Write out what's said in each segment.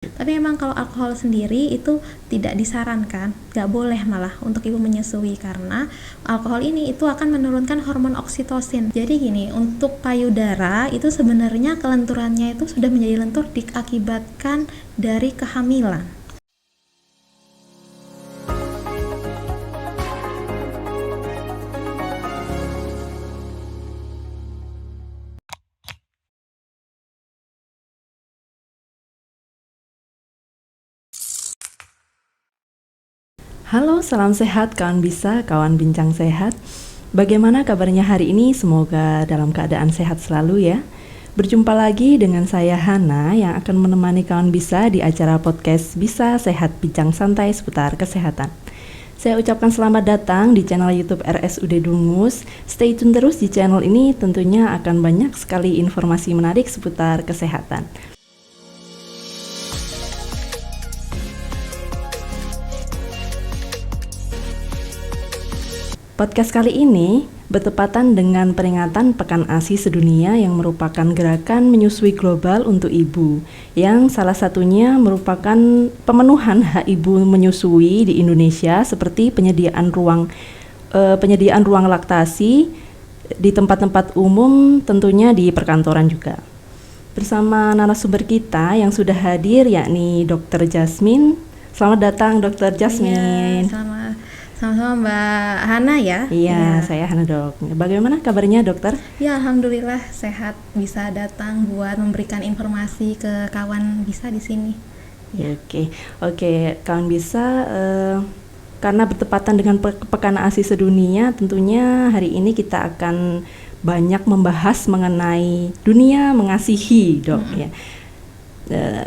Tapi memang kalau alkohol sendiri itu tidak disarankan, nggak boleh malah untuk ibu menyusui karena alkohol ini itu akan menurunkan hormon oksitosin. Jadi gini, untuk payudara itu sebenarnya kelenturannya itu sudah menjadi lentur diakibatkan dari kehamilan. Halo, salam sehat kawan bisa, kawan bincang sehat. Bagaimana kabarnya hari ini? Semoga dalam keadaan sehat selalu ya. Berjumpa lagi dengan saya Hana yang akan menemani kawan bisa di acara podcast Bisa Sehat Bincang Santai seputar kesehatan. Saya ucapkan selamat datang di channel YouTube RSUD Dungus. Stay tune terus di channel ini, tentunya akan banyak sekali informasi menarik seputar kesehatan. Podcast kali ini bertepatan dengan peringatan Pekan ASI Sedunia yang merupakan gerakan menyusui global untuk ibu, yang salah satunya merupakan pemenuhan hak ibu menyusui di Indonesia seperti penyediaan ruang laktasi di tempat-tempat umum, tentunya di perkantoran juga. Bersama narasumber kita yang sudah hadir yakni Dr. Jasmine. Selamat datang Dr. Jasmine. Ya, sama-sama Mbak Hana ya. Iya, saya Hana Dok. Bagaimana kabarnya dokter? Ya, alhamdulillah sehat, bisa datang buat memberikan informasi ke kawan bisa di sini. Ya. Oke, kawan bisa. Karena bertepatan dengan Pekan ASI Sedunia, tentunya hari ini kita akan banyak membahas mengenai dunia mengasihi, Dok. Ya.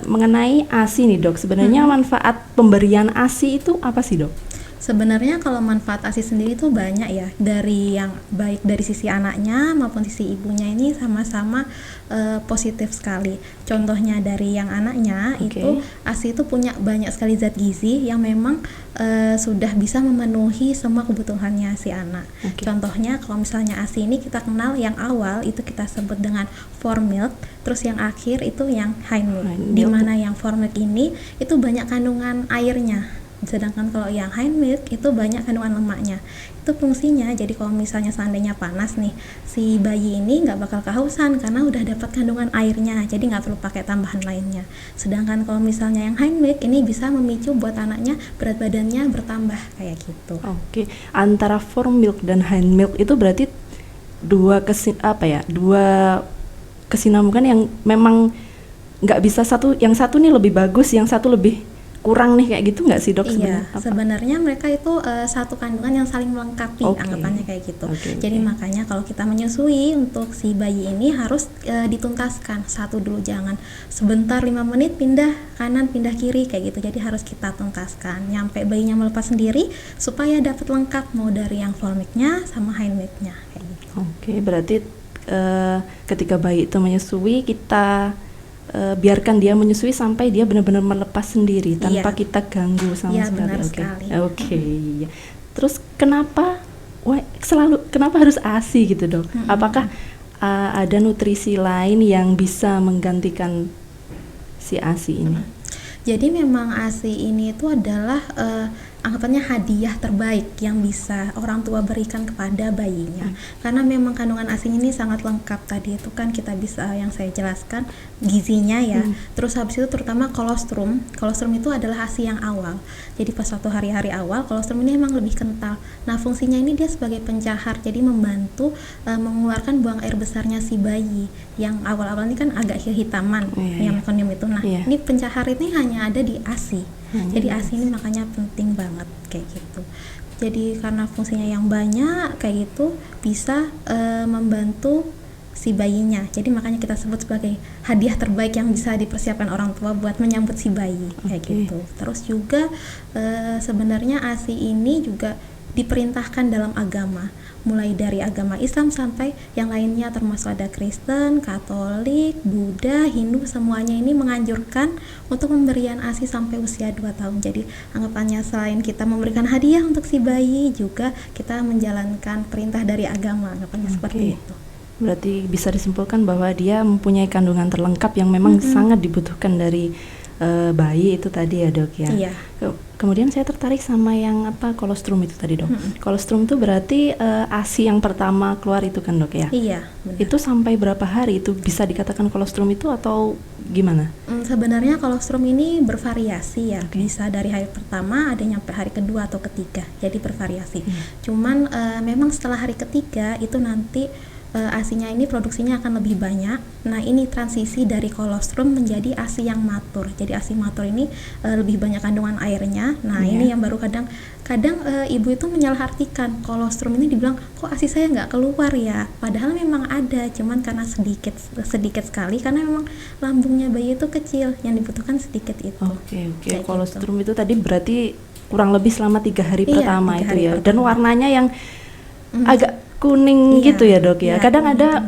Mengenai ASI nih, Dok. Sebenarnya manfaat pemberian ASI itu apa sih, Dok? Sebenarnya kalau manfaat ASI sendiri itu banyak ya, dari yang baik dari sisi anaknya maupun sisi ibunya ini sama-sama positif sekali. Contohnya dari yang anaknya itu ASI itu punya banyak sekali zat gizi yang memang sudah bisa memenuhi semua kebutuhannya si anak. Contohnya kalau misalnya ASI ini kita kenal yang awal itu kita sebut dengan formilk, terus yang akhir itu yang high milk. Di mana yang formilk ini itu banyak kandungan airnya. Sedangkan kalau yang high milk itu banyak kandungan lemaknya. Itu fungsinya, jadi kalau misalnya seandainya panas nih, si bayi ini nggak bakal kehausan karena udah dapat kandungan airnya, jadi nggak perlu pakai tambahan lainnya. Sedangkan kalau misalnya yang high milk ini bisa memicu buat anaknya berat badannya bertambah kayak gitu. Antara formilk dan high milk itu berarti dua kesinambungan yang memang nggak bisa yang satu nih lebih bagus, yang satu lebih kurang nih, kayak gitu nggak sih dok? Iya, sebenarnya mereka itu satu kandungan yang saling melengkapi, anggapannya kayak gitu. Jadi makanya kalau kita menyusui untuk si bayi ini harus dituntaskan satu dulu, jangan sebentar 5 menit pindah kanan pindah kiri kayak gitu. Jadi harus kita tuntaskan nyampe bayinya melepas sendiri supaya dapat lengkap mau dari yang formilknya sama high milknya kayak gitu. Berarti ketika bayi itu menyusui kita biarkan dia menyusui sampai dia benar-benar melepas sendiri tanpa kita ganggu sama sekali. Benar sekali. Terus kenapa harus ASI gitu dok? Apakah ada nutrisi lain yang bisa menggantikan si ASI ini? Jadi memang ASI ini itu adalah anggapannya hadiah terbaik yang bisa orang tua berikan kepada bayinya. Karena memang kandungan ASI ini sangat lengkap. Tadi itu kan kita bisa yang saya jelaskan gizinya ya. Terus habis itu terutama kolostrum. Kolostrum itu adalah ASI yang awal. Jadi pas waktu hari-hari awal kolostrum ini memang lebih kental. Nah, fungsinya ini dia sebagai pencahar. Jadi membantu mengeluarkan buang air besarnya si bayi. Yang awal-awal ini kan agak hitaman yang mekonium itu. Nah, ini pencahar ini hanya ada di ASI. Jadi ASI ini makanya penting banget kayak gitu. Jadi karena fungsinya yang banyak kayak gitu bisa membantu si bayinya. Jadi makanya kita sebut sebagai hadiah terbaik yang bisa dipersiapkan orang tua buat menyambut si bayi kayak gitu. Terus juga sebenarnya ASI ini juga diperintahkan dalam agama, mulai dari agama Islam sampai yang lainnya, termasuk ada Kristen, Katolik, Buddha, Hindu, semuanya ini menganjurkan untuk pemberian ASI sampai usia 2 tahun. Jadi anggapannya selain kita memberikan hadiah untuk si bayi, juga kita menjalankan perintah dari agama, anggapannya seperti itu. Berarti bisa disimpulkan bahwa dia mempunyai kandungan terlengkap yang memang sangat dibutuhkan dari bayi itu tadi ya dok ya. Iya. Kemudian saya tertarik sama yang kolostrum itu tadi dok. Kolostrum itu berarti ASI yang pertama keluar itu kan dok ya? Iya, benar. Itu sampai berapa hari itu bisa dikatakan kolostrum itu atau gimana? Sebenarnya kolostrum ini bervariasi ya. Bisa dari hari pertama ada nyampe hari kedua atau ketiga. Jadi bervariasi. Cuman memang setelah hari ketiga itu nanti ASI-nya ini produksinya akan lebih banyak. Nah, ini transisi dari kolostrum menjadi ASI yang matur. Jadi ASI matur ini lebih banyak kandungan airnya. Nah, ini yang baru kadang ibu itu menyalahartikan kolostrum ini, dibilang kok ASI saya nggak keluar ya. Padahal memang ada, cuman karena sedikit sekali, karena memang lambungnya bayi itu kecil, yang dibutuhkan sedikit itu. Oke. Kolostrum itu tadi berarti kurang lebih selama 3 hari pertama 3 itu hari ya. pertama. Dan warnanya yang agak kuning gitu ya dok ya. Kadang ada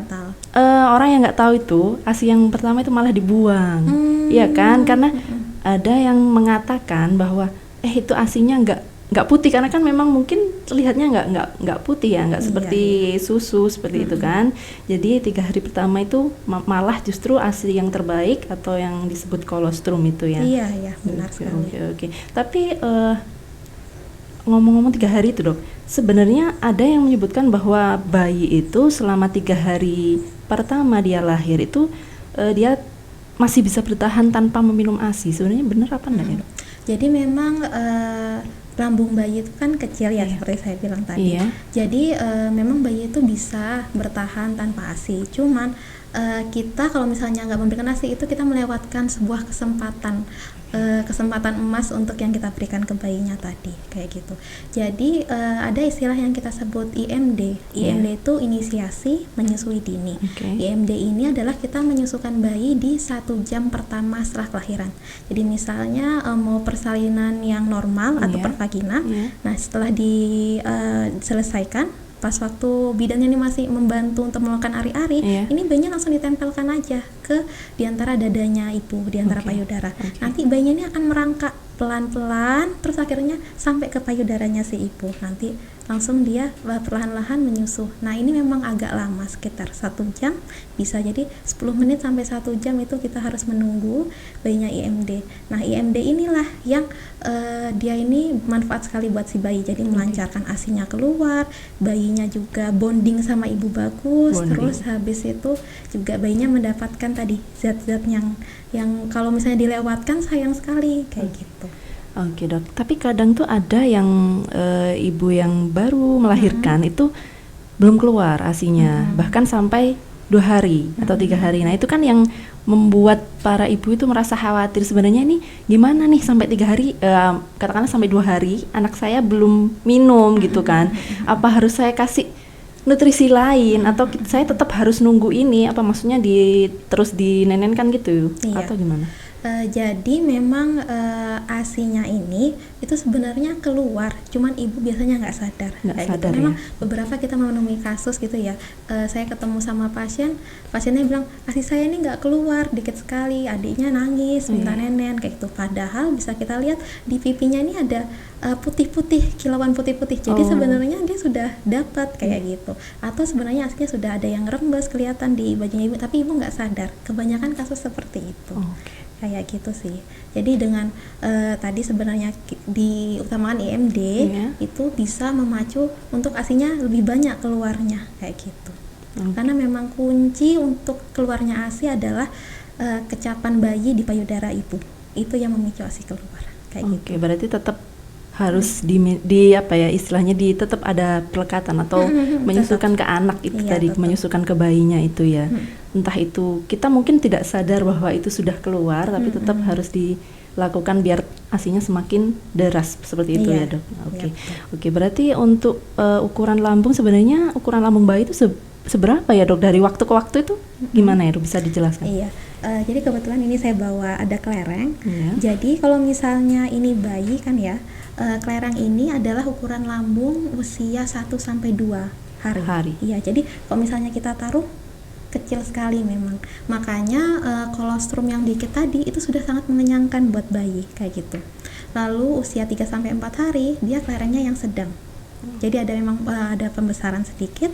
orang yang nggak tahu itu ASI yang pertama itu malah dibuang, iya kan? Karena ada yang mengatakan bahwa itu ASInya nggak putih, karena kan memang mungkin terlihatnya nggak putih ya, nggak seperti susu seperti itu kan. Jadi 3 hari pertama itu malah justru ASI yang terbaik atau yang disebut kolostrum itu ya. Iya, benar sekali. Oke. Tapi ngomong-ngomong 3 hari itu dok, sebenarnya ada yang menyebutkan bahwa bayi itu selama 3 hari pertama dia lahir itu dia masih bisa bertahan tanpa meminum ASI. Sebenarnya benar apa enggak ya dok? Jadi memang lambung bayi itu kan kecil ya, seperti saya bilang tadi. Jadi memang bayi itu bisa bertahan tanpa ASI. Cuman kita kalau misalnya nggak memberikan ASI itu kita melewatkan sebuah kesempatan emas untuk yang kita berikan ke bayinya tadi, kayak gitu. Jadi ada istilah yang kita sebut IMD. IMD itu inisiasi menyusui dini. IMD ini adalah kita menyusukan bayi di 1 jam pertama setelah kelahiran. Jadi misalnya mau persalinan yang normal atau pervaginan, nah setelah diselesaikan, pas waktu bidannya ini masih membantu untuk melakukan ari-ari, ini bayinya langsung ditempelkan aja ke diantara dadanya ibu, diantara payudara. Nanti bayinya ini akan merangkak pelan-pelan, terus akhirnya sampai ke payudaranya si ibu. Nanti langsung dia perlahan-lahan menyusu. Nah, ini memang agak lama, sekitar 1 jam, bisa jadi 10 menit sampai 1 jam itu kita harus menunggu bayinya IMD. Nah, IMD inilah yang dia ini manfaat sekali buat si bayi. Jadi melancarkan ASInya keluar, bayinya juga bonding sama ibu bagus, terus habis itu juga bayinya mendapatkan tadi zat-zat yang kalau misalnya dilewatkan sayang sekali, kayak gitu. Oke dok, tapi kadang tuh ada yang ibu yang baru melahirkan itu belum keluar ASInya, bahkan sampai 2 hari atau 3 hari. Nah itu kan yang membuat para ibu itu merasa khawatir, sebenarnya ini gimana nih sampai 3 hari, katakanlah sampai 2 hari anak saya belum minum gitu kan, apa harus saya kasih nutrisi lain atau saya tetap harus nunggu ini, apa maksudnya terus dinenenkan gitu atau gimana? Jadi memang ASInya ini itu sebenarnya keluar, cuman ibu biasanya nggak sadar. Sadar gitu. Memang ya? beberapa kita menemui kasus gitu ya. Saya ketemu sama pasiennya bilang ASI saya ini nggak keluar, dikit sekali, adiknya nangis minta nenen kayak gitu. Padahal bisa kita lihat di pipinya ini ada putih-putih, kilauan putih-putih. Jadi sebenarnya dia sudah dapat kayak gitu. Atau sebenarnya ASInya sudah ada yang rembes kelihatan di bajunya ibu, tapi ibu nggak sadar. Kebanyakan kasus seperti itu. Kayak gitu sih. Jadi dengan tadi sebenarnya diutamakan IMD itu bisa memacu untuk ASInya lebih banyak keluarnya kayak gitu. Karena memang kunci untuk keluarnya ASI adalah kecapan bayi di payudara ibu. Itu yang memicu ASI keluar kayak gitu. Berarti tetap harus istilahnya tetap ada pelekatan atau menyusukan ke anak itu tadi, menyusukan ke bayinya itu ya. Entah itu kita mungkin tidak sadar bahwa itu sudah keluar, tapi tetap harus dilakukan biar ASInya semakin deras seperti itu ya dok. Oke, berarti untuk ukuran lambung, sebenarnya ukuran lambung bayi itu seberapa ya dok, dari waktu ke waktu itu gimana ya dok, bisa dijelaskan? Jadi kebetulan ini saya bawa ada kelereng. Jadi kalau misalnya ini bayi kan ya, kelereng ini adalah ukuran lambung usia 1-2 hari. Iya, jadi kalau misalnya kita taruh kecil sekali memang. Makanya kolostrum yang dikit tadi itu sudah sangat mengenyangkan buat bayi kayak gitu. Lalu usia 3-4 hari dia kelerengnya yang sedang. Jadi ada pembesaran sedikit.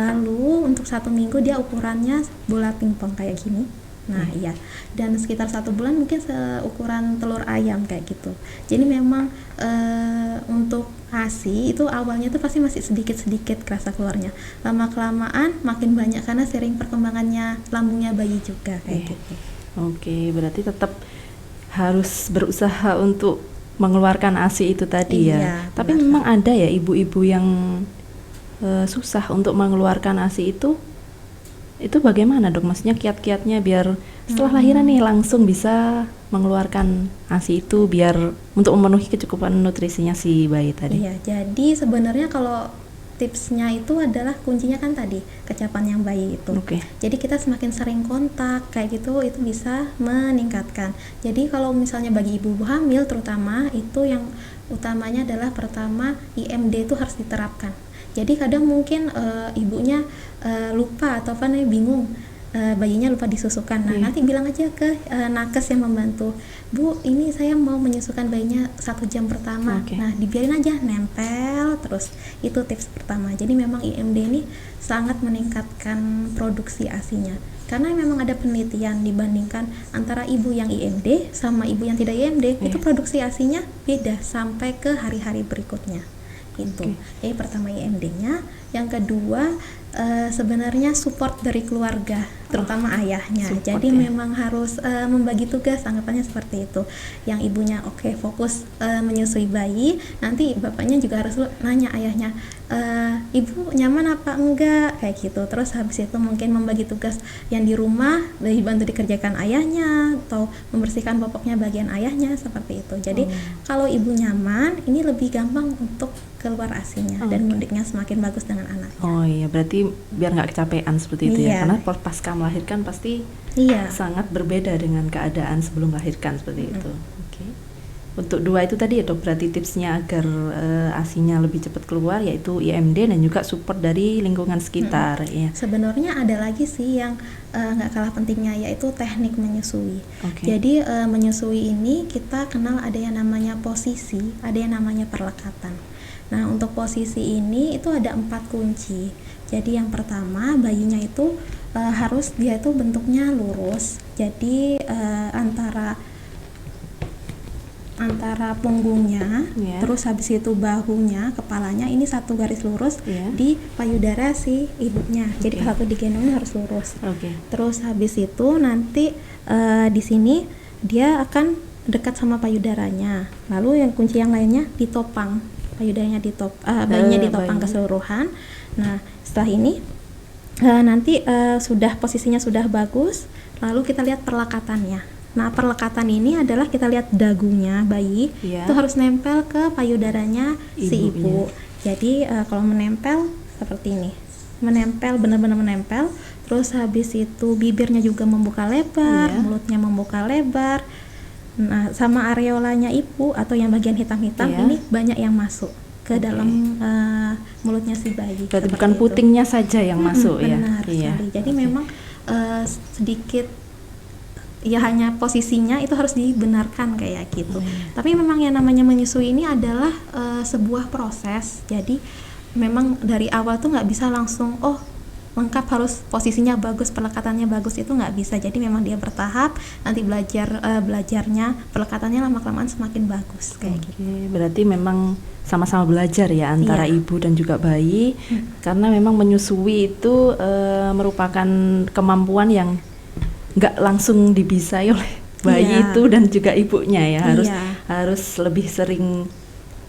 Lalu untuk 1 minggu dia ukurannya bola pingpong kayak gini. Nah, iya. Dan sekitar 1 bulan mungkin seukuran telur ayam kayak gitu. Jadi memang untuk ASI itu awalnya tuh pasti masih sedikit-sedikit kerasa keluarnya. Lama-kelamaan makin banyak karena sering perkembangannya lambungnya bayi juga kayak gitu. Oke, berarti tetap harus berusaha untuk mengeluarkan ASI itu tadi ya. Iya, Tapi benar. memang ada ya ibu-ibu yang susah untuk mengeluarkan ASI itu. Itu bagaimana dok? Maksudnya kiat-kiatnya biar setelah lahiran nih langsung bisa mengeluarkan ASI itu biar untuk memenuhi kecukupan nutrisinya si bayi tadi. Iya, jadi sebenarnya kalau tipsnya itu adalah kuncinya kan tadi kecapan yang bayi itu. Oke. Jadi kita semakin sering kontak kayak gitu itu bisa meningkatkan. Jadi kalau misalnya bagi ibu hamil terutama itu yang utamanya adalah pertama IMD itu harus diterapkan. Jadi kadang mungkin ibunya lupa atau apa namanya bingung, bayinya lupa disusukan. Nah, nanti bilang aja ke nakes yang membantu, Bu, ini saya mau menyusukan bayinya 1 jam pertama. Oke. Nah, dibiarin aja nempel terus. Itu tips pertama. Jadi memang IMD ini sangat meningkatkan produksi ASINya. Karena memang ada penelitian dibandingkan antara ibu yang IMD sama ibu yang tidak IMD, itu produksi ASINya beda sampai ke hari-hari berikutnya. Itu. Jadi pertama IMD-nya, yang kedua sebenarnya support dari keluarga, terutama ayahnya. Jadi memang harus membagi tugas, anggapannya seperti itu. Yang ibunya fokus menyusui bayi, nanti bapaknya juga harus nanya ayahnya, ibu nyaman apa enggak, kayak gitu. Terus habis itu mungkin membagi tugas yang di rumah, dibantu dikerjakan ayahnya, atau membersihkan popoknya bagian ayahnya, seperti itu. Jadi kalau ibu nyaman, ini lebih gampang untuk keluar ASINya dan mundiknya semakin bagus dengan anaknya. Oh iya, berarti biar nggak kecapean seperti itu ya, karena pasca melahirkan pasti sangat berbeda dengan keadaan sebelum melahirkan seperti itu. Oke. Untuk 2 itu tadi ya dok, berarti tipsnya agar ASINya lebih cepat keluar yaitu IMD dan juga support dari lingkungan sekitar. Ya. Sebenarnya ada lagi sih yang nggak kalah pentingnya, yaitu teknik menyusui. Jadi menyusui ini kita kenal ada yang namanya posisi, ada yang namanya perlekatan. Nah, untuk posisi ini itu ada 4 kunci. Jadi yang pertama, bayinya itu harus dia itu bentuknya lurus. Jadi antara punggungnya, terus habis itu bahunya, kepalanya ini satu garis lurus di payudara si ibunya. Jadi satu digendongnya harus lurus. Terus habis itu nanti di sini dia akan dekat sama payudaranya. Lalu yang kunci yang lainnya ditopang. Payudaranya bayinya ditopang keseluruhan. Nah, setelah ini nanti sudah posisinya sudah bagus, lalu kita lihat perlekatannya. Nah, perlekatan ini adalah kita lihat dagunya bayi itu harus nempel ke payudaranya si ibu. Jadi kalau menempel seperti ini, menempel, benar-benar menempel. Terus habis itu bibirnya juga membuka lebar, mulutnya membuka lebar. Nah, sama areolanya ibu atau yang bagian hitam-hitam ini banyak yang masuk ke dalam mulutnya si bayi. Berarti bukan putingnya saja yang masuk ya? Benar sekali. Jadi memang sedikit ya hanya posisinya itu harus dibenarkan kayak gitu. Tapi memang yang namanya menyusui ini adalah sebuah proses. Jadi memang dari awal tuh nggak bisa langsung lengkap harus posisinya bagus, pelekatannya bagus, itu nggak bisa. Jadi memang dia bertahap, nanti belajarnya pelekatannya lama-kelamaan semakin bagus kayak gitu. Berarti memang sama-sama belajar ya antara ibu dan juga bayi, karena memang menyusui itu merupakan kemampuan yang nggak langsung dibisai oleh bayi itu dan juga ibunya ya, harus lebih sering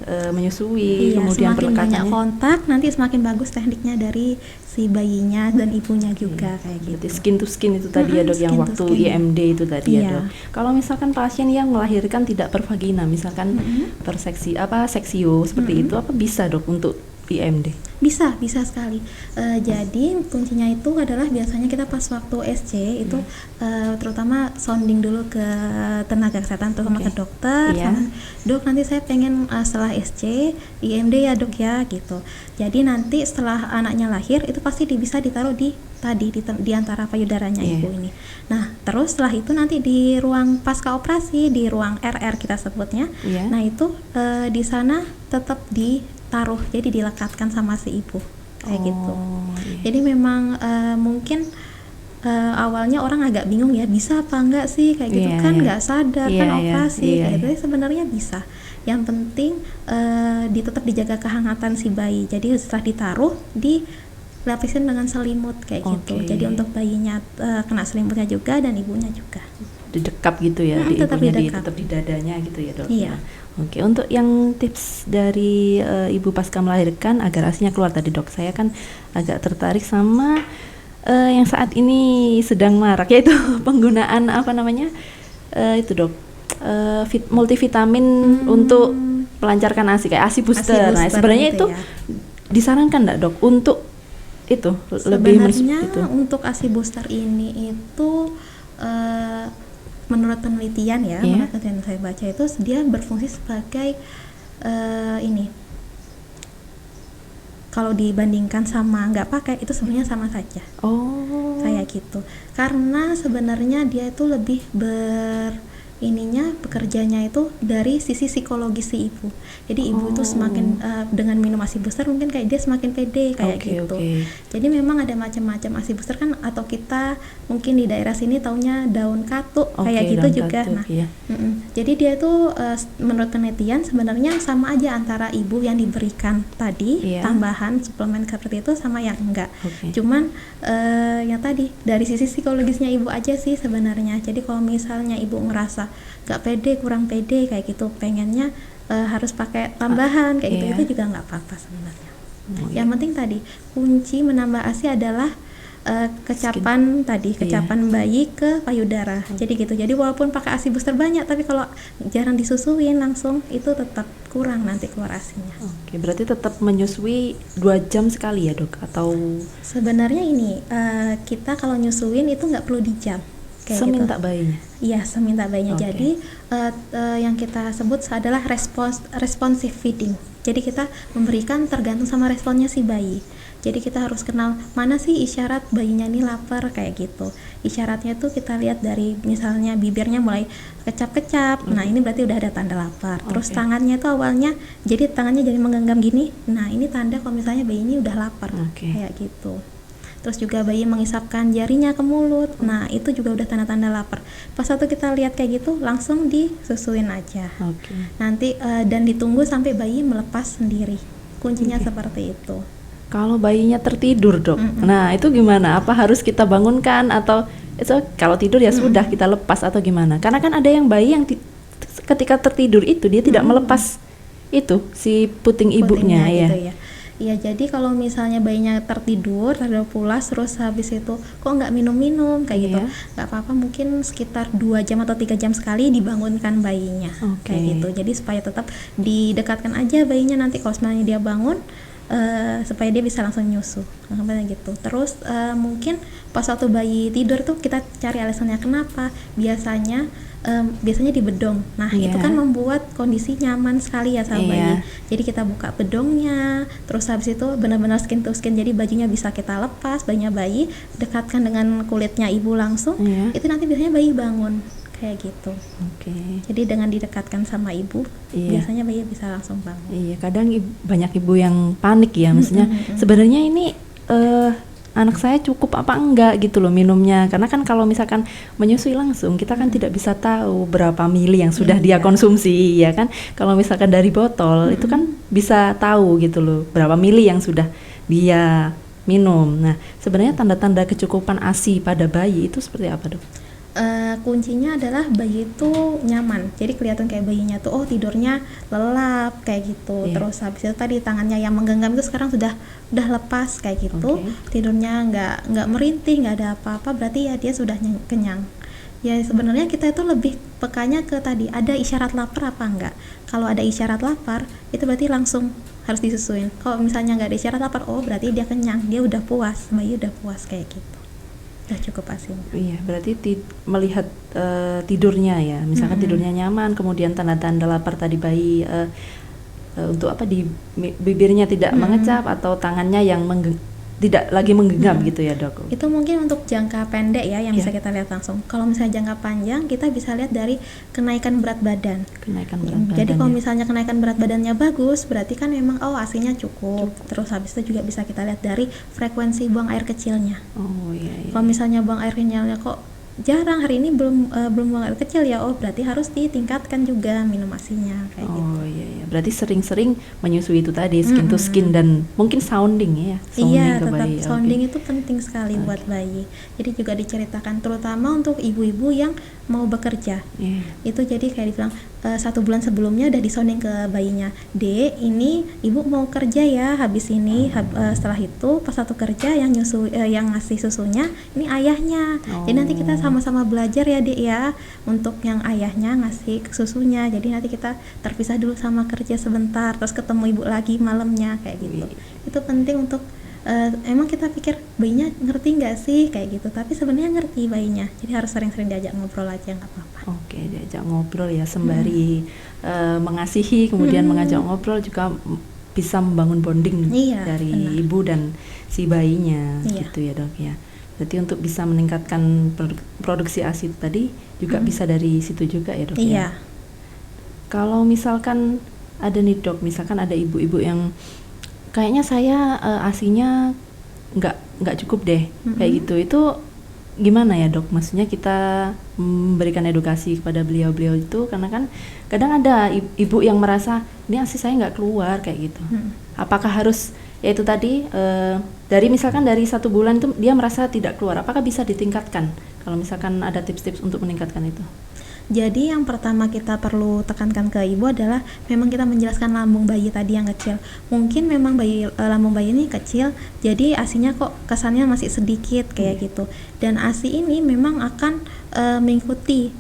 menyusui, kemudian semakin banyak pelekatannya. kontak, nanti semakin bagus tekniknya dari si bayinya dan ibunya juga kayak gitu. Berarti skin to skin itu tadi ya dok, yang waktu IMD itu tadi ya dok. Kalau misalkan pasien yang melahirkan tidak per vagina, misalkan per seksio seperti itu, apa bisa dok untuk IMD? Bisa sekali. Jadi kuncinya itu adalah biasanya kita pas waktu SC itu terutama sounding dulu ke tenaga kesehatan, terutama ke dokter. Dok, nanti saya pengen setelah SC IMD ya dok ya gitu. Jadi nanti setelah anaknya lahir itu pasti bisa ditaruh di antara payudaranya ibu ini. Nah, terus setelah itu nanti di ruang pasca operasi, di ruang RR kita sebutnya. Nah, itu di sana tetap ditaruh, jadi dilekatkan sama si ibu kayak gitu. Jadi memang mungkin awalnya orang agak bingung ya, bisa apa enggak sih kayak gitu kan, nggak sadar kan operasi kayak gitu. Tapi sebenarnya bisa. Yang penting tetap dijaga kehangatan si bayi. Jadi setelah ditaruh dilapisin dengan selimut kayak gitu. Jadi untuk bayinya kena selimutnya juga dan ibunya juga. Didekap gitu ya, di ibunya tetap di dadanya gitu ya, Dok. Iya. Oke, untuk yang tips dari ibu pasca melahirkan agar ASI-nya keluar tadi, Dok, saya kan agak tertarik sama yang saat ini sedang marak, yaitu penggunaan itu, Dok, multivitamin untuk melancarkan ASI, kayak ASI booster. Nah, sebenarnya itu disarankan enggak, Dok, untuk itu lebih sebenarnya untuk ASI booster ini itu menurut penelitian ya, menurut penelitian saya baca itu dia berfungsi sebagai kalau dibandingkan sama nggak pakai itu sebenarnya sama saja. Kayak gitu. Karena sebenarnya dia itu lebih bekerjanya itu dari sisi psikologis si ibu. Jadi ibu itu semakin dengan minum ASI booster mungkin kayak dia semakin pede kayak gitu. Jadi memang ada macam-macam ASI booster kan, atau kita mungkin di daerah sini taunya daun katuk kayak gitu juga. Nah, jadi dia itu menurut penelitian sebenarnya sama aja antara ibu yang diberikan tadi tambahan suplemen seperti itu sama yang enggak. Cuman yang tadi dari sisi psikologisnya ibu aja sih sebenarnya. Jadi kalau misalnya ibu ngerasa nggak pede, kurang pede kayak gitu, pengennya harus pakai tambahan kayak gitu, itu juga nggak apa-apa sebenarnya. Yang penting tadi kunci menambah ASI adalah kecapan bayi ke payudara. Jadi gitu. Jadi walaupun pakai ASI booster banyak, tapi kalau jarang disusuin langsung itu tetap kurang nanti keluar ASI-nya. Berarti tetap menyusui 2 jam sekali ya, Dok? Atau sebenarnya ini kita kalau nyusuin itu nggak perlu di jam. Seminta bayinya? Iya, seminta bayinya. Jadi yang kita sebut adalah responsive feeding. Jadi kita memberikan tergantung sama responnya si bayi. Jadi kita harus kenal mana sih isyarat bayinya ini lapar kayak gitu. Isyaratnya tuh kita lihat dari misalnya bibirnya mulai kecap-kecap. Nah, ini berarti udah ada tanda lapar. Terus tangannya tuh awalnya jadi tangannya jadi menggenggam gini. Nah, ini tanda kalau misalnya bayi ini udah lapar kayak gitu. Terus juga bayi mengisapkan jarinya ke mulut. Nah, itu juga udah tanda-tanda lapar. Pas waktu kita lihat kayak gitu, langsung disusuin aja. Nanti dan ditunggu sampai bayi melepas sendiri. Kuncinya seperti itu. Kalau bayinya tertidur, Dok. Nah, itu gimana? Apa harus kita bangunkan atau kalau tidur ya sudah kita lepas atau gimana? Karena kan ada yang bayi yang ketika tertidur itu dia tidak melepas itu si puting ibunya ya. Gitu ya. Iya, jadi kalau misalnya bayinya tertidur pulas terus habis itu kok nggak minum-minum kayak gitu, nggak apa-apa, mungkin sekitar 2 jam atau 3 jam sekali dibangunkan bayinya kayak gitu. Jadi supaya tetap didekatkan aja bayinya, nanti kalau misalnya dia bangun supaya dia bisa langsung nyusu gitu. Terus mungkin pas waktu bayi tidur tuh kita cari alasannya kenapa. Biasanya di bedong. Nah, itu kan membuat kondisi nyaman sekali ya sama bayi. Jadi kita buka bedongnya, terus habis itu benar-benar skin to skin, jadi bajunya bisa kita lepas, bayinya bayi dekatkan dengan kulitnya ibu langsung. Itu nanti biasanya bayi bangun kayak gitu. Jadi dengan didekatkan sama ibu, biasanya bayi bisa langsung bangun. Kadang banyak ibu yang panik ya, maksudnya sebenarnya ini anak saya cukup apa enggak gitu loh minumnya, karena kan kalau misalkan menyusui langsung kita kan tidak bisa tahu berapa mili yang sudah dia konsumsi ya kan. Kalau misalkan dari botol itu kan bisa tahu gitu loh berapa mili yang sudah dia minum. Nah, sebenarnya tanda-tanda kecukupan ASI pada bayi itu seperti apa, Dok? Kuncinya adalah bayi itu nyaman, jadi kelihatan kayak bayinya tuh tidurnya lelap kayak gitu. Terus habis itu tadi tangannya yang menggenggam itu sekarang sudah lepas kayak gitu. Tidurnya nggak merintih, nggak ada apa-apa, berarti ya dia sudah kenyang. Ya sebenarnya kita itu lebih pekanya ke tadi ada isyarat lapar apa enggak. Kalau ada isyarat lapar itu berarti langsung harus disusuin. Kalau misalnya nggak ada isyarat lapar, berarti dia kenyang, dia udah puas, bayi udah puas kayak gitu. Udah cukup ASI-nya. Iya, berarti melihat tidurnya ya, misalkan tidurnya nyaman, kemudian tanda-tanda lapar tadi bayi untuk di bibirnya tidak mengecap atau tangannya yang tidak lagi menggenggam gitu ya dok? Itu mungkin untuk jangka pendek ya yang Iya. bisa kita lihat langsung. Kalau misalnya jangka panjang kita bisa lihat dari kenaikan berat badan. Kenaikan berat badan. Jadi kalau ya. misalnya kenaikan berat badannya bagus, berarti kan memang ASI-nya cukup. Terus habis itu juga bisa kita lihat dari frekuensi buang air kecilnya. Oh iya. Kalau misalnya buang air kecilnya kok jarang, hari ini belum buang air kecil ya, berarti harus ditingkatkan juga minum ASI-nya kayak gitu. Oh iya. Berarti sering-sering menyusui itu tadi, skin to skin, dan mungkin sounding ya. Iya, ke tetap bayi. sounding Oke. itu penting sekali buat bayi. Jadi juga diceritakan terutama untuk ibu-ibu yang mau bekerja. Iya. Itu jadi kayak dibilang 1 bulan sebelumnya udah disounding ke bayinya, Dek, ini ibu mau kerja ya, habis ini setelah itu pas satu kerja yang yang ngasih susunya ini ayahnya. Jadi nanti kita sama-sama belajar ya Dek ya, untuk yang ayahnya ngasih susunya. Jadi nanti kita terpisah dulu sama kerja sebentar, terus ketemu ibu lagi malamnya kayak gitu. Itu penting untuk emang kita pikir bayinya ngerti nggak sih kayak gitu, tapi sebenarnya ngerti bayinya. Jadi harus sering-sering diajak ngobrol aja, nggak apa-apa. Oke, diajak ngobrol ya, sembari mengasihi, kemudian mengajak ngobrol juga bisa membangun bonding Iya, dari benar. ibu dan si bayinya, Iya. gitu ya dok ya. Berarti untuk bisa meningkatkan produksi ASI tadi juga bisa dari situ juga ya dok ya. Iya. Kalau misalkan ada nih dok, misalkan ada ibu-ibu yang kayaknya saya ASI-nya nggak cukup deh, kayak gitu, itu gimana ya dok? Maksudnya kita memberikan edukasi kepada beliau-beliau itu, karena kan kadang ada ibu yang merasa ini ASI saya nggak keluar kayak gitu. Apakah harus ya itu tadi dari misalkan dari 1 bulan itu dia merasa tidak keluar, apakah bisa ditingkatkan? Kalau misalkan ada tips-tips untuk meningkatkan itu? Jadi yang pertama kita perlu tekankan ke ibu adalah memang kita menjelaskan lambung bayi tadi yang kecil. Mungkin memang lambung bayi ini kecil, jadi ASI-nya kok kesannya masih sedikit kayak gitu. Dan ASI ini memang akan mengikuti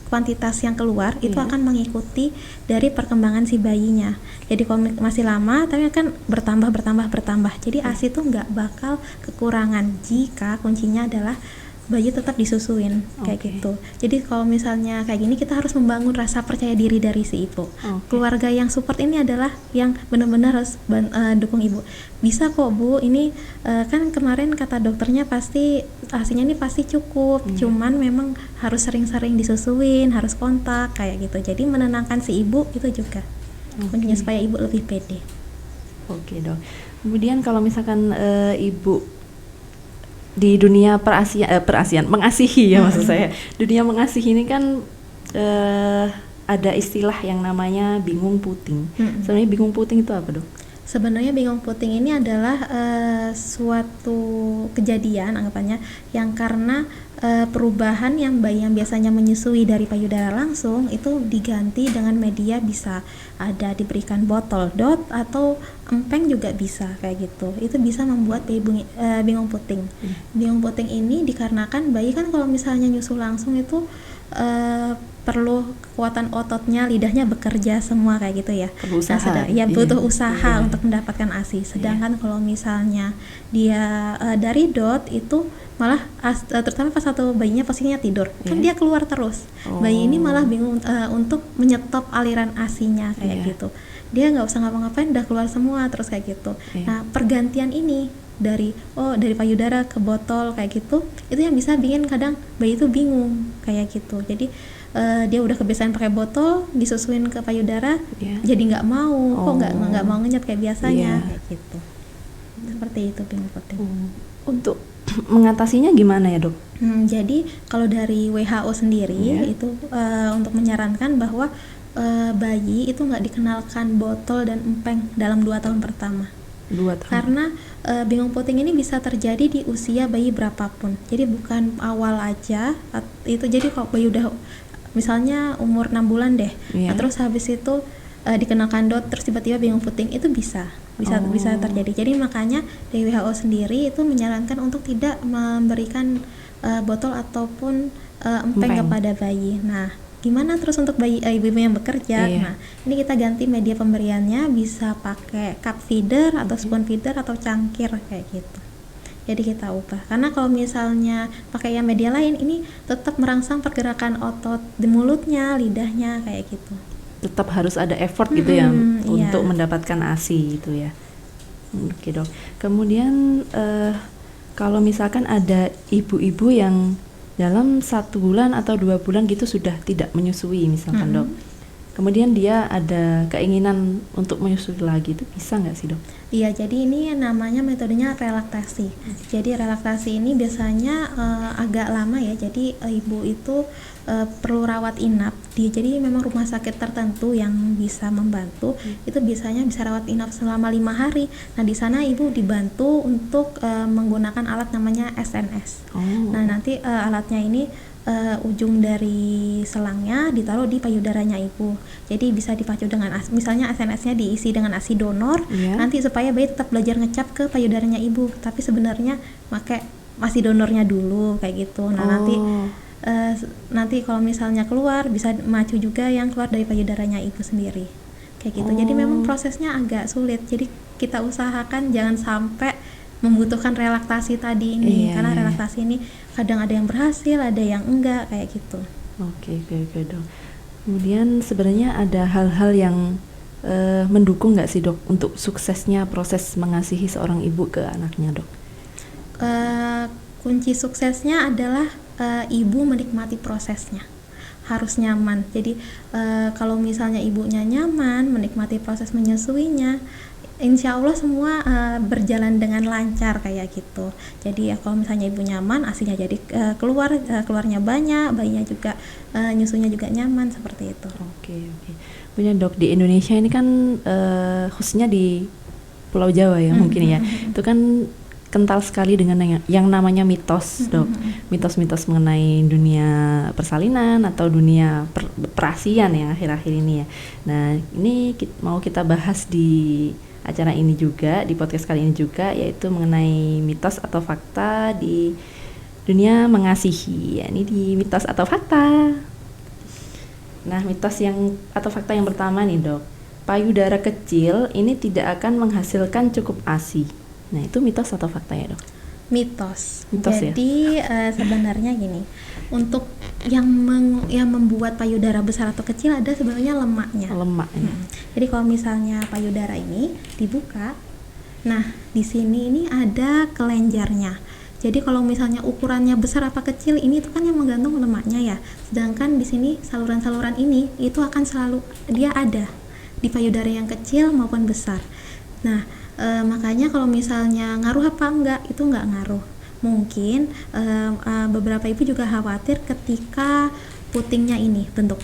kuantitas yang keluar itu akan mengikuti dari perkembangan si bayinya. Jadi kalau masih lama tapi akan bertambah. Jadi ASI itu nggak bakal kekurangan jika kuncinya adalah bayi tetap disusuin kayak gitu. Jadi kalau misalnya kayak gini kita harus membangun rasa percaya diri dari si ibu. Keluarga yang support ini adalah yang benar-benar harus dukung ibu. Bisa kok Bu, ini kan kemarin kata dokternya pasti ASI-nya ini pasti cukup. Cuman memang harus sering-sering disusuin, harus kontak kayak gitu. Jadi menenangkan si ibu itu juga. Kuncinya supaya ibu lebih pede. Oke dok. Kemudian kalau misalkan ibu di dunia mengasihi ya maksud saya. Dunia mengasihi ini kan ada istilah yang namanya bingung puting. Sebenarnya bingung puting itu apa dok? Sebenarnya bingung puting ini adalah suatu kejadian anggapannya yang karena perubahan yang bayi yang biasanya menyusui dari payudara langsung itu diganti dengan media, bisa ada diberikan botol dot atau empeng juga bisa kayak gitu. Itu bisa membuat bayi bingung puting. Bingung puting ini dikarenakan bayi kan kalau misalnya nyusu langsung itu perlu kekuatan ototnya, lidahnya bekerja semua kayak gitu ya. Perlu usaha. Butuh usaha untuk mendapatkan ASI. Sedangkan kalau misalnya dia dari dot itu malah terutama pas satu bayinya posisinya tidur, kan dia keluar terus. Bayi ini malah bingung untuk menyetop aliran ASI-nya kayak gitu. Dia nggak usah ngapa-ngapain udah keluar semua terus kayak gitu. Nah, pergantian ini dari payudara ke botol kayak gitu, itu yang bisa bikin kadang bayi itu bingung kayak gitu. Jadi dia udah kebiasaan pakai botol, disusuin ke payudara, jadi nggak mau, kok nggak mau ngenyet kayak biasanya kayak gitu. Seperti itu bingung puting. Untuk mengatasinya gimana ya dok? Jadi kalau dari WHO sendiri itu untuk menyarankan bahwa bayi itu nggak dikenalkan botol dan empeng dalam 2 tahun pertama. 2 tahun. Karena bingung puting ini bisa terjadi di usia bayi berapapun. Jadi bukan awal aja itu. Jadi kalau bayi udah misalnya umur 6 bulan deh, terus habis itu dikenakan dot terus tiba-tiba bingung puting, itu bisa terjadi. Jadi makanya dari WHO sendiri itu menyarankan untuk tidak memberikan botol ataupun empeng kepada bayi. Nah, gimana terus untuk bayi ibu-ibu yang bekerja? Nah, ini kita ganti media pemberiannya, bisa pakai cup feeder atau spoon feeder atau cangkir kayak gitu. Jadi kita ubah, karena kalau misalnya pakai yang media lain ini tetap merangsang pergerakan otot di mulutnya, lidahnya kayak gitu. Tetap harus ada effort gitu ya untuk mendapatkan ASI itu ya. Oke dok. Kemudian kalau misalkan ada ibu-ibu yang dalam 1 bulan atau 2 bulan gitu sudah tidak menyusui misalkan dok. Kemudian dia ada keinginan untuk menyusui lagi, itu bisa nggak sih dok? Iya, jadi ini namanya metodenya relaktasi. Jadi relaktasi ini biasanya agak lama ya. Jadi ibu itu perlu rawat inap. Jadi memang rumah sakit tertentu yang bisa membantu. Itu biasanya bisa rawat inap selama 5 hari. Nah di sana ibu dibantu untuk menggunakan alat namanya SNS. Nah nanti alatnya ini ujung dari selangnya ditaruh di payudaranya ibu. Jadi bisa dipacu dengan misalnya SNS-nya diisi dengan ASI donor, nanti supaya bayi tetap belajar ngecap ke payudaranya ibu. Tapi sebenarnya pakai ASI donornya dulu kayak gitu. Nah nanti kalau misalnya keluar bisa maju juga yang keluar dari payudaranya ibu sendiri. Kayak gitu. Jadi memang prosesnya agak sulit. Jadi kita usahakan jangan sampai membutuhkan relaksasi tadi ini, karena relaksasi ini kadang ada yang berhasil, ada yang enggak kayak gitu. Oke dok. Kemudian sebenarnya ada hal-hal yang mendukung nggak sih dok untuk suksesnya proses mengasihi seorang ibu ke anaknya dok? Kunci suksesnya adalah ibu menikmati prosesnya. Harus nyaman. Jadi kalau misalnya ibunya nyaman menikmati proses menyusuinya, insya Allah semua berjalan dengan lancar kayak gitu. Jadi kalau misalnya ibu nyaman, asinya jadi keluarnya banyak, bayinya juga nyusunya juga nyaman seperti itu. Oke. Punya dok, di Indonesia ini kan khususnya di Pulau Jawa ya mungkin ya, itu kan kental sekali dengan yang namanya mitos dok, mitos-mitos mengenai dunia persalinan atau dunia perasian yang akhir-akhir ini ya. Nah ini mau kita bahas di acara ini juga, di podcast kali ini juga, yaitu mengenai mitos atau fakta di dunia mengasihi. Ya, ini di mitos atau fakta. Nah, mitos atau fakta yang pertama nih dok, payudara kecil ini tidak akan menghasilkan cukup ASI. Nah, itu mitos atau fakta ya dok? Mitos Jadi sebenarnya gini, untuk yang membuat payudara besar atau kecil ada sebenarnya lemaknya. Jadi kalau misalnya payudara ini dibuka, nah di sini ini ada kelenjarnya. Jadi kalau misalnya ukurannya besar apa kecil ini itu kan yang menggantung lemaknya ya. Sedangkan di sini saluran-saluran ini itu akan selalu dia ada di payudara yang kecil maupun besar. Nah makanya kalau misalnya ngaruh apa enggak, itu enggak ngaruh. Mungkin beberapa ibu juga khawatir ketika putingnya ini bentuk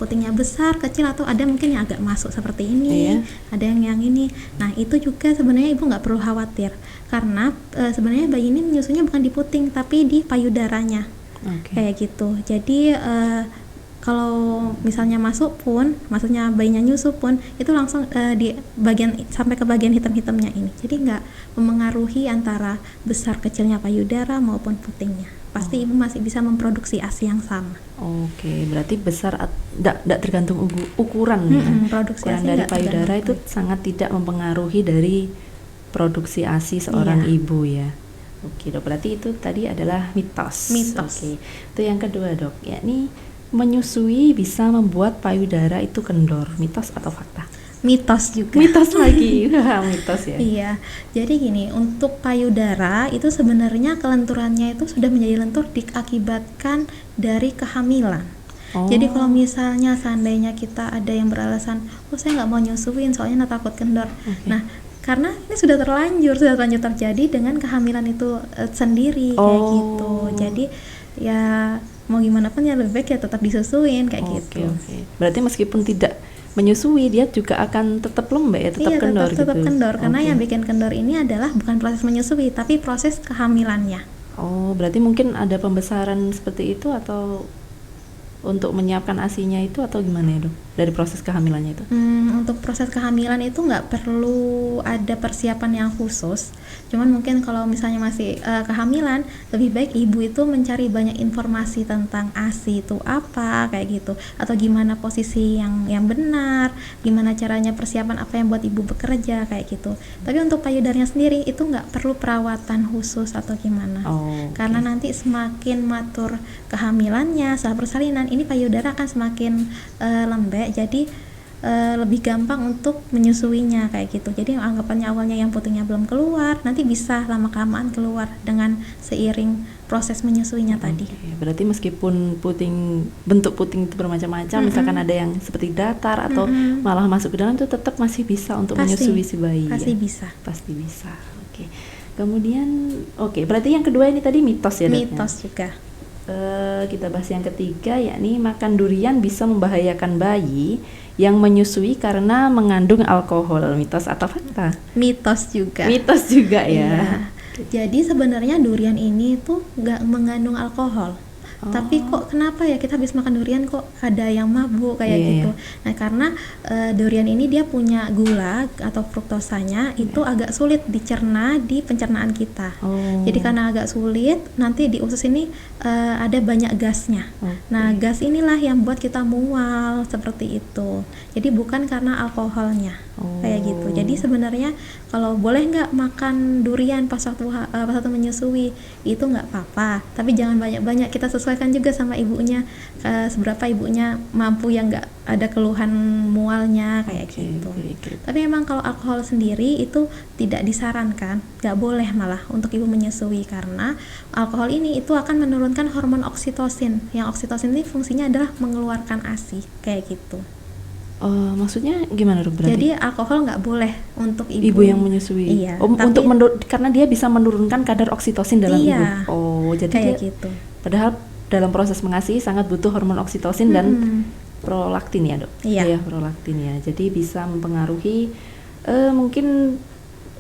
putingnya besar, kecil, atau ada mungkin yang agak masuk seperti ini, ada yang ini. Nah itu juga sebenarnya ibu nggak perlu khawatir, karena sebenarnya bayi ini menyusunya bukan di puting tapi di payudaranya, kayak gitu. Jadi kalau misalnya maksudnya bayinya nyusu pun itu langsung di bagian sampai ke bagian hitam-hitamnya ini. Jadi nggak memengaruhi antara besar kecilnya payudara maupun putingnya. Pasti ibu masih bisa memproduksi ASI yang sama. Oke, berarti besar tidak tergantung ukuran ya. Ukuran dari payudara itu sangat tidak mempengaruhi dari produksi ASI seorang ibu ya. Oke dok, berarti itu tadi adalah mitos. Oke, itu yang kedua dok, yakni menyusui bisa membuat payudara itu kendor, mitos atau fakta? Mitos juga. Mitos lagi. Mitos ya. Iya. Jadi gini, untuk payudara itu sebenarnya kelenturannya itu sudah menjadi lentur diakibatkan dari kehamilan. Jadi kalau misalnya seandainya kita ada yang beralasan, saya nggak mau nyusuin soalnya takut kendor. Nah, karena ini sudah terlanjur terjadi dengan kehamilan itu sendiri kayak gitu. Jadi ya mau gimana pun ya lebih baik ya tetap disusuin kayak gitu. Berarti meskipun tidak menyusui dia juga akan tetap lembek ya, tetap kendor gitu. Tetap kendor karena yang bikin kendor ini adalah bukan proses menyusui tapi proses kehamilannya. Berarti mungkin ada pembesaran seperti itu atau untuk menyiapkan ASI-nya itu atau gimana ya dok dari proses kehamilannya itu? Untuk proses kehamilan itu nggak perlu ada persiapan yang khusus, cuman mungkin kalau misalnya masih kehamilan lebih baik ibu itu mencari banyak informasi tentang ASI itu apa kayak gitu, atau gimana posisi yang benar, gimana caranya persiapan apa yang buat ibu bekerja kayak gitu. Tapi untuk payudaranya sendiri itu nggak perlu perawatan khusus atau gimana, karena nanti semakin matur kehamilannya setelah persalinan ini payudara akan semakin lembek, jadi lebih gampang untuk menyusuinya kayak gitu. Jadi anggapannya awalnya yang putingnya belum keluar, nanti bisa lama-kelamaan keluar dengan seiring proses menyusuinya tadi. Berarti meskipun bentuk puting itu bermacam-macam, misalkan ada yang seperti datar atau malah masuk ke dalam, itu tetap masih bisa untuk menyusui si bayi. Pasti ya? bisa. Pasti bisa. Oke. Kemudian, berarti yang kedua ini tadi mitos ya, Dok? Mitos juga. Kita bahas yang ketiga, yakni makan durian bisa membahayakan bayi yang menyusui karena mengandung alkohol. Mitos atau fakta? Mitos juga. Mitos juga ya. Iya. Jadi sebenarnya durian ini tuh nggak mengandung alkohol. Tapi kok kenapa ya kita habis makan durian kok ada yang mabuk kayak gitu. Nah, karena durian ini dia punya gula atau fruktosanya itu agak sulit dicerna di pencernaan kita. Jadi karena agak sulit, nanti di usus ini ada banyak gasnya. Nah, gas inilah yang buat kita mual seperti itu. Jadi bukan karena alkoholnya. Kayak gitu. Jadi sebenarnya kalau boleh nggak makan durian pas waktu menyusui, itu nggak apa-apa. Tapi jangan banyak-banyak, kita sesuaikan juga sama ibunya, seberapa ibunya mampu yang nggak ada keluhan mualnya kayak gitu. Tapi memang kalau alkohol sendiri itu tidak disarankan, nggak boleh malah untuk ibu menyusui, karena alkohol ini itu akan menurunkan hormon oksitosin. Yang oksitosin ini fungsinya adalah mengeluarkan ASI kayak gitu. Maksudnya gimana, Dok? Berarti? Jadi alkohol nggak boleh untuk ibu yang menyusui. Iya. Untuk karena dia bisa menurunkan kadar oksitosin dalam ibu. Jadi kayak gitu. Padahal dalam proses mengasihi sangat butuh hormon oksitosin dan prolaktin ya, Dok. Iya, prolaktin ya. Jadi bisa mempengaruhi mungkin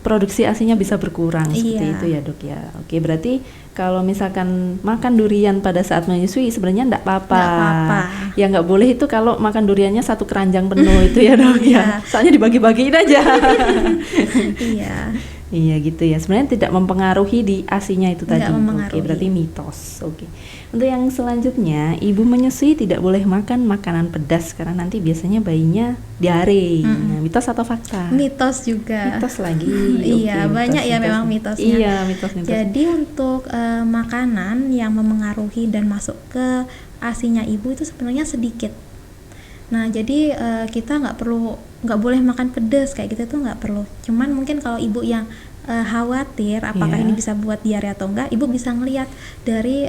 produksi ASINya bisa berkurang seperti itu ya, Dok ya. Oke, berarti kalau misalkan makan durian pada saat menyusui sebenarnya enggak apa-apa. Ya nggak boleh itu kalau makan duriannya satu keranjang penuh itu ya, Dok ya. Soalnya dibagi-bagiin aja. Iya. Iya gitu ya. Sebenarnya tidak mempengaruhi di ASINya itu tadi. Oke, berarti mitos. Oke. Untuk yang selanjutnya, ibu menyusui tidak boleh makan makanan pedas karena nanti biasanya bayinya diare. Nah, mitos atau fakta? Mitos juga. Mitos lagi. Iya, banyak ya memang mitosnya. Iya, mitos. Jadi untuk makanan yang memengaruhi dan masuk ke ASINya ibu itu sebenarnya sedikit. Nah, jadi kita nggak boleh makan pedas kayak gitu tuh nggak perlu. Cuman mungkin kalau ibu yang khawatir apakah ini bisa buat diare atau enggak, ibu bisa ngelihat dari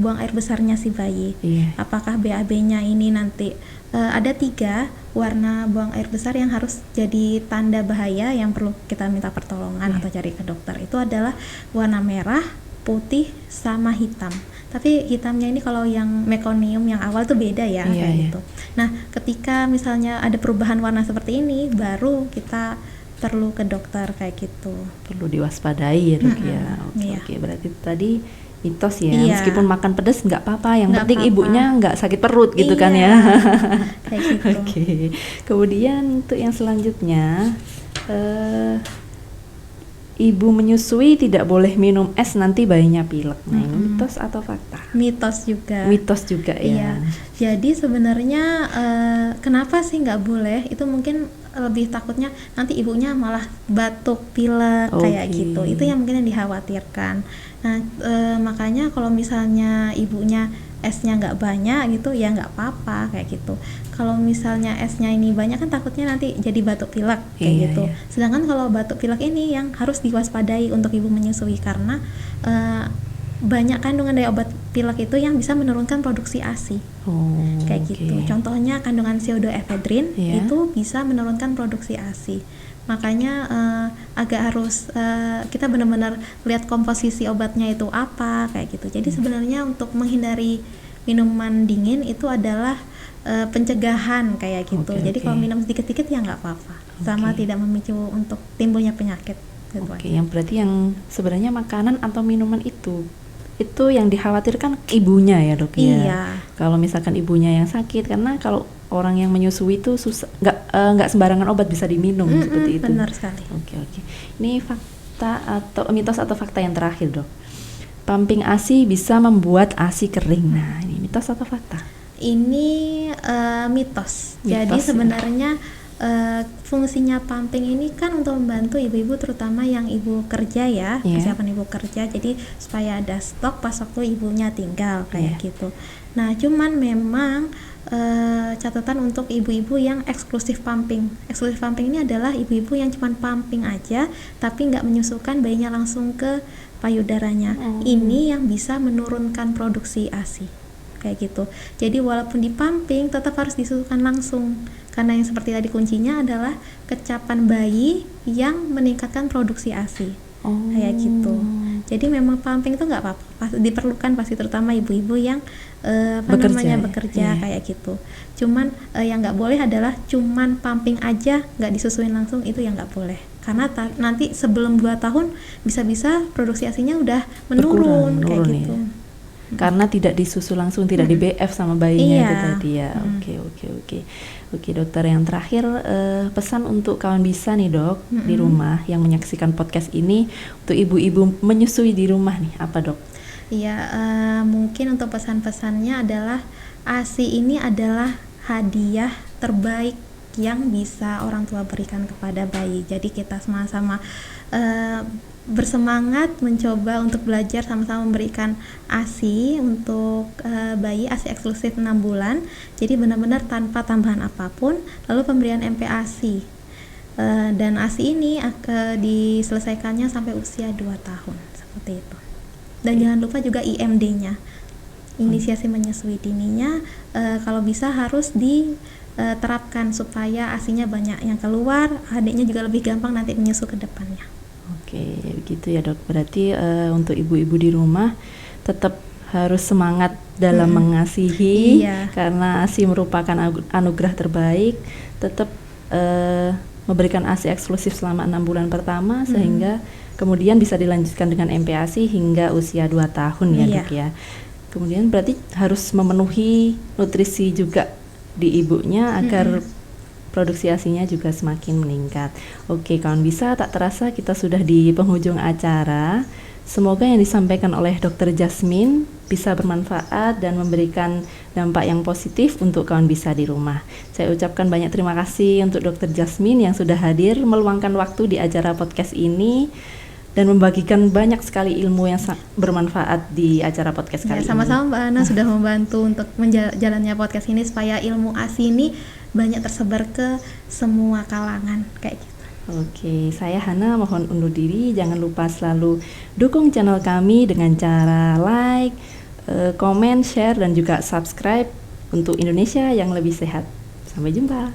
buang air besarnya si bayi. Apakah BAB-nya ini nanti ada 3 warna buang air besar yang harus jadi tanda bahaya yang perlu kita minta pertolongan atau cari ke dokter. Itu adalah warna merah, putih, sama hitam. Tapi hitamnya ini kalau yang mekonium yang awal tuh beda ya, kayak gitu. Nah, ketika misalnya ada perubahan warna seperti ini, baru kita perlu ke dokter kayak gitu. Perlu diwaspadai ya, Dok ya. Oke, berarti tadi mitos ya. Meskipun makan pedas nggak apa-apa, yang penting ibunya nggak sakit perut gitu kan ya. Kayak gitu. Oke. Kemudian untuk yang selanjutnya, ibu menyusui tidak boleh minum es nanti bayinya pilek. Nah, ini mitos atau fakta? Mitos juga. Mitos juga ya. Iya. Jadi sebenarnya kenapa sih nggak boleh? Itu mungkin lebih takutnya nanti ibunya malah batuk, pilek kayak gitu. Itu yang mungkin yang dikhawatirkan. Nah, makanya kalau misalnya ibunya esnya nggak banyak gitu ya nggak apa-apa kayak gitu. Kalau misalnya esnya ini banyak kan takutnya nanti jadi batuk pilek kayak gitu. Sedangkan kalau batuk pilek ini yang harus diwaspadai untuk ibu menyusui karena banyak kandungan dari obat pilek itu yang bisa menurunkan produksi ASI. Kayak gitu. Contohnya kandungan pseudoephedrine itu bisa menurunkan produksi ASI. Makanya agak harus kita benar-benar lihat komposisi obatnya itu apa kayak gitu. Jadi sebenarnya untuk menghindari minuman dingin itu adalah pencegahan kayak gitu. Jadi kalau minum sedikit-sedikit ya nggak apa-apa. Sama tidak memicu untuk timbulnya penyakit. Gitu yang berarti yang sebenarnya makanan atau minuman itu yang dikhawatirkan ibunya ya, Dok ya. Iya. Kalau misalkan ibunya yang sakit, karena kalau orang yang menyusui itu susah, nggak sembarangan obat bisa diminum seperti itu. Benar sekali. Oke. Ini fakta atau mitos atau fakta yang terakhir, Dok. Pumping ASI bisa membuat ASI kering. Nah, ini mitos atau fakta? Ini mitos. Jadi sebenarnya fungsinya pumping ini kan untuk membantu ibu-ibu terutama yang ibu kerja ya, persiapan ibu kerja, jadi supaya ada stok pas waktu ibunya tinggal kayak gitu. Nah, cuman memang catatan untuk ibu-ibu yang eksklusif pumping. Eksklusif pumping ini adalah ibu-ibu yang cuma pumping aja tapi nggak menyusukan bayinya langsung ke payudaranya. Ini yang bisa menurunkan produksi ASI kayak gitu. Jadi walaupun di pumping tetap harus disusukan langsung, karena yang seperti tadi kuncinya adalah kecapan bayi yang meningkatkan produksi ASI kayak gitu. Jadi memang pumping itu nggak apa-apa, diperlukan pasti, terutama ibu-ibu yang bekerja kayak gitu. Cuman yang nggak boleh adalah cuman pumping aja nggak disusuin langsung, itu yang nggak boleh, karena nanti sebelum 2 tahun bisa-bisa produksi ASINya udah menurun kayak gitu. Karena tidak disusu langsung, tidak di BF sama bayinya itu tadi ya. Oke dokter, yang terakhir pesan untuk kawan bisa nih dok di rumah yang menyaksikan podcast ini, untuk ibu-ibu menyusui di rumah nih, apa dok? Iya, mungkin untuk pesan-pesannya adalah ASI ini adalah hadiah terbaik yang bisa orang tua berikan kepada bayi. Jadi kita sama-sama bersemangat mencoba untuk belajar, sama-sama memberikan ASI untuk bayi, ASI eksklusif 6 bulan. Jadi benar-benar tanpa tambahan apapun. Lalu pemberian MPASI dan ASI ini diselesaikannya sampai usia 2 tahun seperti itu. Dan jangan lupa juga IMD-nya, inisiasi menyusui dininya, kalau bisa harus diterapkan supaya ASI-nya banyak yang keluar, adiknya juga lebih gampang nanti menyusu ke depannya. Oke, begitu ya dok. Berarti untuk ibu-ibu di rumah tetap harus semangat dalam mengasihi, karena ASI merupakan anugerah terbaik. Tetap memberikan ASI eksklusif selama 6 bulan pertama, sehingga kemudian bisa dilanjutkan dengan MPASI hingga usia 2 tahun ya dok ya. Kemudian berarti harus memenuhi nutrisi juga di ibunya agar produksi ASINya juga semakin meningkat. Oke kawan bisa, tak terasa kita sudah di penghujung acara. Semoga yang disampaikan oleh Dr. Jasmine bisa bermanfaat dan memberikan dampak yang positif untuk kawan bisa di rumah. Saya ucapkan banyak terima kasih untuk Dr. Jasmine yang sudah hadir meluangkan waktu di acara podcast ini dan membagikan banyak sekali ilmu yang bermanfaat di acara podcast kali ini. Sama-sama Mbak Ana sudah membantu untuk jalannya podcast ini supaya ilmu ASI ini banyak tersebar ke semua kalangan kayak gitu. Oke, saya Hana mohon undur diri. Jangan lupa selalu dukung channel kami dengan cara like, komen, share, dan juga subscribe untuk Indonesia yang lebih sehat. Sampai jumpa.